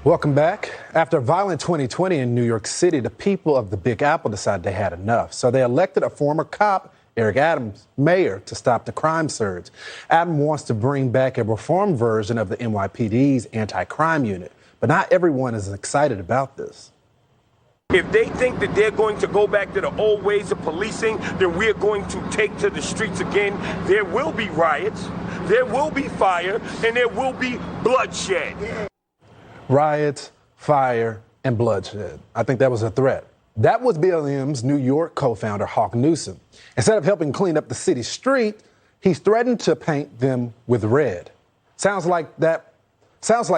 Welcome back. After a violent 2020 in New York City, the people of the Big Apple decided they had enough. So they elected a former cop, Eric Adams, mayor, to stop the crime surge. Adams wants to bring back a reformed version of the NYPD's anti-crime unit. But not everyone is excited about this. If they think that they're going to go back to the old ways of policing, then we're going to take to the streets again. There will be riots, there will be fire, and there will be bloodshed. Riots, fire, and bloodshed. I think that was a threat. That was BLM's New York co-founder, Hawk Newsome. Instead of helping clean up the city street, he's threatened to paint them with red. Sounds like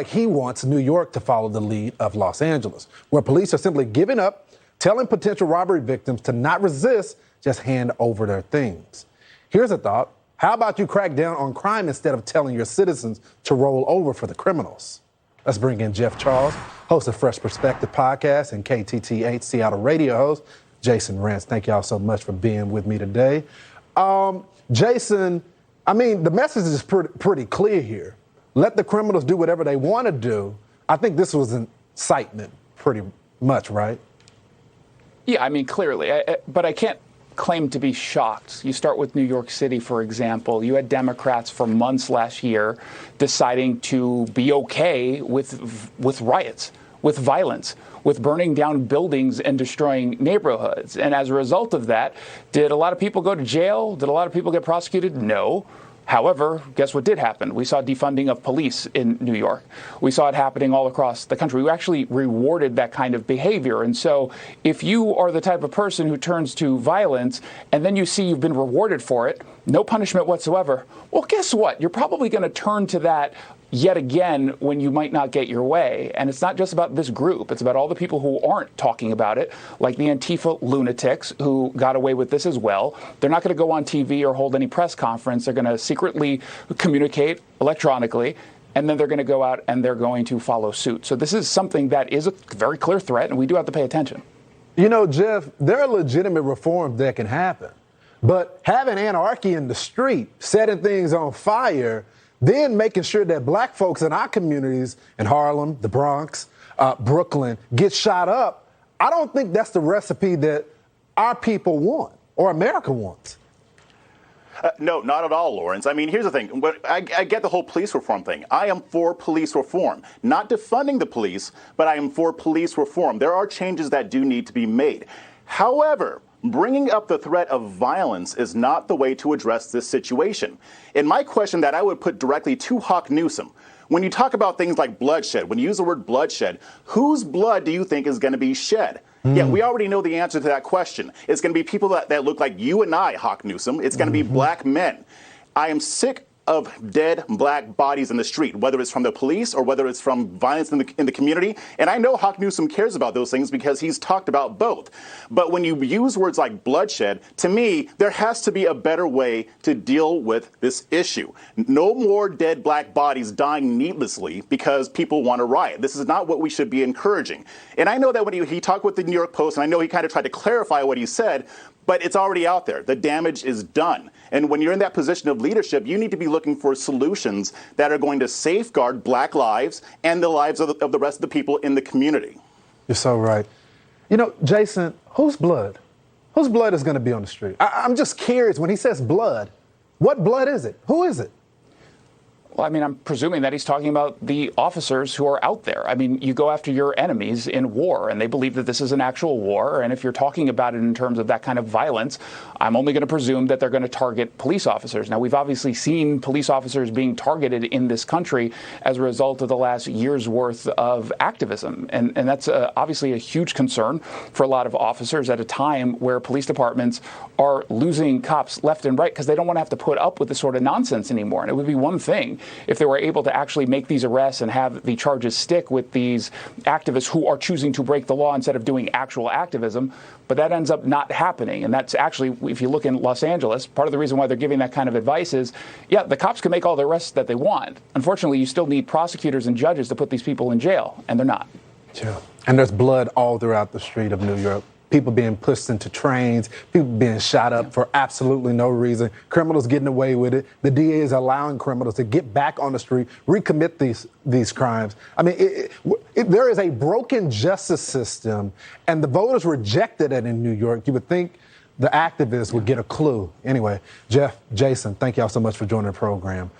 he wants New York to follow the lead of Los Angeles, where police are simply giving up, telling potential robbery victims to not resist, just hand over their things. Here's a thought. How about you crack down on crime instead of telling your citizens to roll over for the criminals? Let's bring in Jeff Charles, host of Fresh Perspective podcast and KTTH Seattle radio host, Jason Rantz. Thank y'all so much for being with me today. Jason, I mean, the message is pretty clear here. Let the criminals do whatever they want to do. I think this was incitement pretty much, right? Yeah, I mean, clearly. But I can't claim to be shocked. You start with New York City, for example. You had Democrats for months last year deciding to be okay with riots, with violence, with burning down buildings and destroying neighborhoods. And as a result of that, did a lot of people go to jail? Did a lot of people get prosecuted? No. However, guess what did happen? We saw defunding of police in New York. We saw it happening all across the country. We actually rewarded that kind of behavior. And so if you are the type of person who turns to violence and then you see you've been rewarded for it, no punishment whatsoever, well, guess what? You're probably going to turn to that yet again when you might not get your way. And it's not just about this group. It's about all the people who aren't talking about it, like the Antifa lunatics who got away with this as well. They're not going to go on TV or hold any press conference. They're going to secretly communicate electronically, and then they're going to go out and they're going to follow suit. So this is something that is a very clear threat, and we do have to pay attention. You know, Jeff, there are legitimate reforms that can happen. But having anarchy in the street, setting things on fire, then making sure that black folks in our communities in Harlem, the Bronx, Brooklyn get shot up, I don't think that's the recipe that our people want or America wants. No, not at all, Lawrence. I mean, here's the thing. I get the whole police reform thing. I am for police reform. Not defunding the police, but I am for police reform. There are changes that do need to be made. However, bringing up the threat of violence is not the way to address this situation. And my question that I would put directly to Hawk Newsome, when you talk about things like bloodshed, when you use the word bloodshed, whose blood do you think is going to be shed? Yeah, we already know the answer to that question. It's going to be people that look like you and I, Hawk Newsome. It's going to be black men. I am sick of dead black bodies in the street, whether it's from the police or whether it's from violence in the community. And I know Hawk Newsome cares about those things because he's talked about both. But when you use words like bloodshed, to me, there has to be a better way to deal with this issue. No more dead black bodies dying needlessly because people want to riot. This is not what we should be encouraging. And I know that when he talked with the New York Post, and I know he kind of tried to clarify what he said, but it's already out there. The damage is done. And when you're in that position of leadership, you need to be looking for solutions that are going to safeguard black lives and the lives of the rest of the people in the community. You're so right. You know, Jason, whose blood? Whose blood is going to be on the street? I'm just curious, when he says blood, what blood is it? Who is it? Well, I mean, I'm presuming that he's talking about the officers who are out there. I mean, you go after your enemies in war, and they believe that this is an actual war. And if you're talking about it in terms of that kind of violence, I'm only going to presume that they're going to target police officers. Now, we've obviously seen police officers being targeted in this country as a result of the last year's worth of activism. And that's obviously a huge concern for a lot of officers at a time where police departments are losing cops left and right because they don't want to have to put up with this sort of nonsense anymore. And it would be one thing if they were able to actually make these arrests and have the charges stick with these activists who are choosing to break the law instead of doing actual activism. But that ends up not happening. And that's actually, if you look in Los Angeles, part of the reason why they're giving that kind of advice is, yeah, the cops can make all the arrests that they want. Unfortunately, you still need prosecutors and judges to put these people in jail, and they're not. Yeah. And there's blood all throughout the street of New York. people being pushed into trains, people being shot up for absolutely no reason, criminals getting away with it. The DA is allowing criminals to get back on the street, recommit these crimes. I mean, there is a broken justice system, and the voters rejected it in New York. You would think the activists would get a clue. Anyway, Jeff, Jason, thank y'all so much for joining the program.